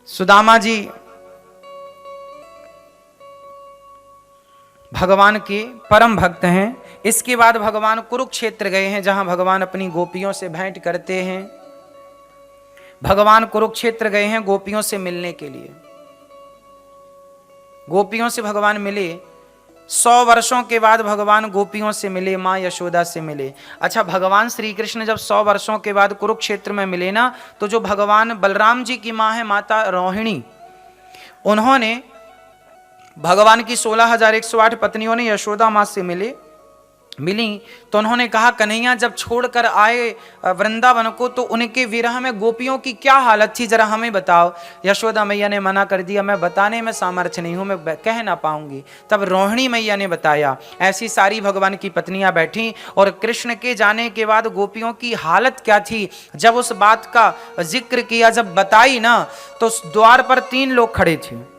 सुदामा जी भगवान के परम भक्त हैं। इसके बाद भगवान कुरुक्षेत्र गए हैं, जहां भगवान अपनी गोपियों से भेंट करते हैं। भगवान कुरुक्षेत्र गए हैं गोपियों से मिलने के लिए। गोपियों से भगवान मिले, 100 वर्षों के बाद भगवान गोपियों से मिले, मां यशोदा से मिले। अच्छा, भगवान श्री कृष्ण जब 100 वर्षों के बाद कुरुक्षेत्र में मिले ना, तो जो भगवान बलराम जी की मां है माता रोहिणी, उन्होंने भगवान की 16,108 पत्नियों ने यशोदा मां से मिली तो उन्होंने कहा, कन्हैया जब छोड़कर आए वृंदावन को तो उनके विरह में गोपियों की क्या हालत थी, जरा हमें बताओ। यशोदा मैया ने मना कर दिया, मैं बताने में सामर्थ्य नहीं हूं, मैं कह ना पाऊंगी। तब रोहिणी मैया ने बताया। ऐसी सारी भगवान की पत्नियां बैठी और कृष्ण के जाने के बाद गोपियों की हालत क्या थी, जब उस बात का जिक्र किया, जब बताई ना, तो द्वार पर 3 लोग खड़े थे,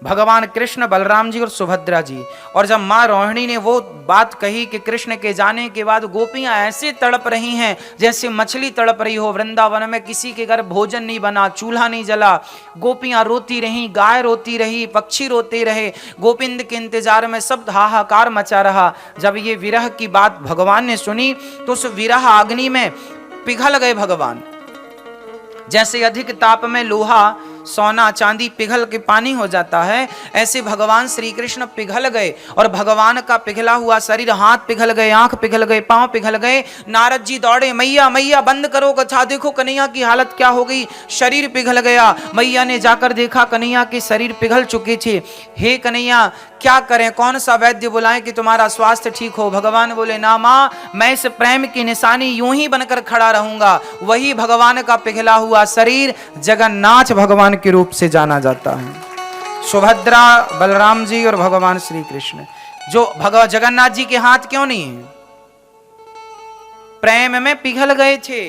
भगवान कृष्ण, बलराम जी और सुभद्रा जी। और जब मां रोहिणी ने वो बात कही कि कृष्ण के जाने के बाद गोपियां ऐसे तड़प रही हैं जैसे मछली तड़प रही हो, वृंदावन में किसी के घर भोजन नहीं बना, चूल्हा नहीं जला, गोपियां रोती रही, गाय रोती रही, पक्षी रोते रहे, गोविंद के इंतजार में सब हाहाकार मचा रहा। जब ये विरह की बात भगवान ने सुनी तो उस विरह अग्नि में पिघल गए भगवान। जैसे अधिक ताप में लोहा, सोना, चांदी पिघल के पानी हो जाता है, ऐसे भगवान श्री कृष्ण पिघल गए। और भगवान का पिघला हुआ शरीर, हाथ पिघल गए, आंख पिघल गए, पांव पिघल गए। नारद जी दौड़े, मैया मैया बंद करो कथा, देखो कन्हैया की हालत क्या हो गई, शरीर पिघल गया। मैया ने जाकर देखा कन्हैया के शरीर पिघल चुके थे। हे कन्हैया क्या करें, कौन सा वैद्य बुलाएं कि तुम्हारा स्वास्थ्य ठीक हो। भगवान बोले, ना मां, मैं इस प्रेम की निशानी यूं ही बनकर खड़ा रहूंगा। वही भगवान का पिघला हुआ शरीर जगन्नाथ भगवान के रूप से जाना जाता है। सुभद्रा, बलराम जी और भगवान श्री कृष्ण, जो जगन्नाथ जी के हाथ क्यों नहीं है, प्रेम में पिघल गए थे।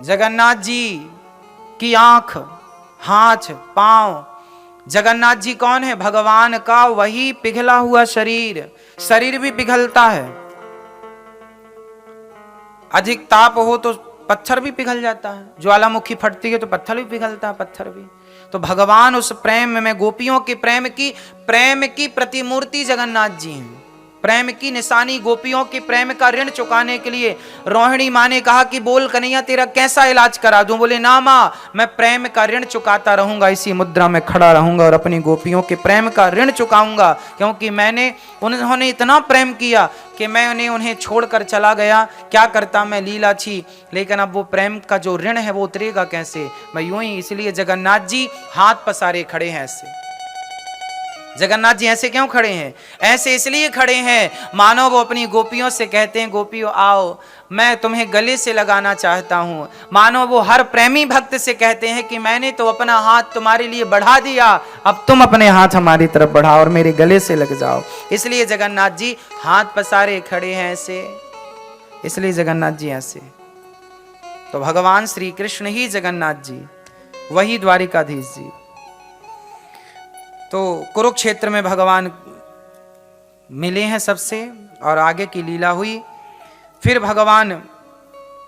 जगन्नाथ जी की आंख, हाथ, पांव, जगन्नाथ जी कौन है, भगवान का वही पिघला हुआ शरीर। शरीर भी पिघलता है, अधिक ताप हो तो पत्थर भी पिघल जाता है, ज्वालामुखी फटती है तो पत्थर भी पिघलता है, पत्थर भी। तो भगवान उस प्रेम में, गोपियों के प्रेम की प्रतिमूर्ति जगन्नाथ जी हैं। प्रेम की निशानी, गोपियों के प्रेम का ऋण चुकाने के लिए रोहिणी मां ने कहा कि बोल कन्हैया तेरा कैसा इलाज करा दूं। बोले, ना मां, मैं प्रेम का ऋण चुकाता रहूंगा, इसी मुद्रा में खड़ा रहूंगा और अपनी गोपियों के प्रेम का ऋण चुकाऊंगा, क्योंकि उन्होंने इतना प्रेम किया कि मैं उन्हें छोड़कर चला गया। क्या करता मैं लीला थी, लेकिन अब वो प्रेम का जो ऋण है वो उतरेगा कैसे, मैं यूं ही। इसलिए जगन्नाथ जी हाथ पसारे खड़े हैं ऐसे। जगन्नाथ जी ऐसे क्यों खड़े हैं, ऐसे इसलिए खड़े हैं मानो वो अपनी गोपियों से कहते हैं, गोपियों आओ, मैं तुम्हें गले से लगाना चाहता हूं। मानो वो हर प्रेमी भक्त से कहते हैं कि मैंने तो अपना हाथ तुम्हारे लिए बढ़ा दिया, अब तुम अपने हाथ हमारी तरफ बढ़ाओ और मेरे गले से लग जाओ। इसलिए जगन्नाथ जी हाथ पसारे खड़े हैं ऐसे, इसलिए जगन्नाथ जी ऐसे। तो भगवान श्री कृष्ण ही जगन्नाथ जी, वही द्वारिकाधीश जी। तो कुरुक्षेत्र में भगवान मिले हैं सबसे और आगे की लीला हुई। फिर भगवान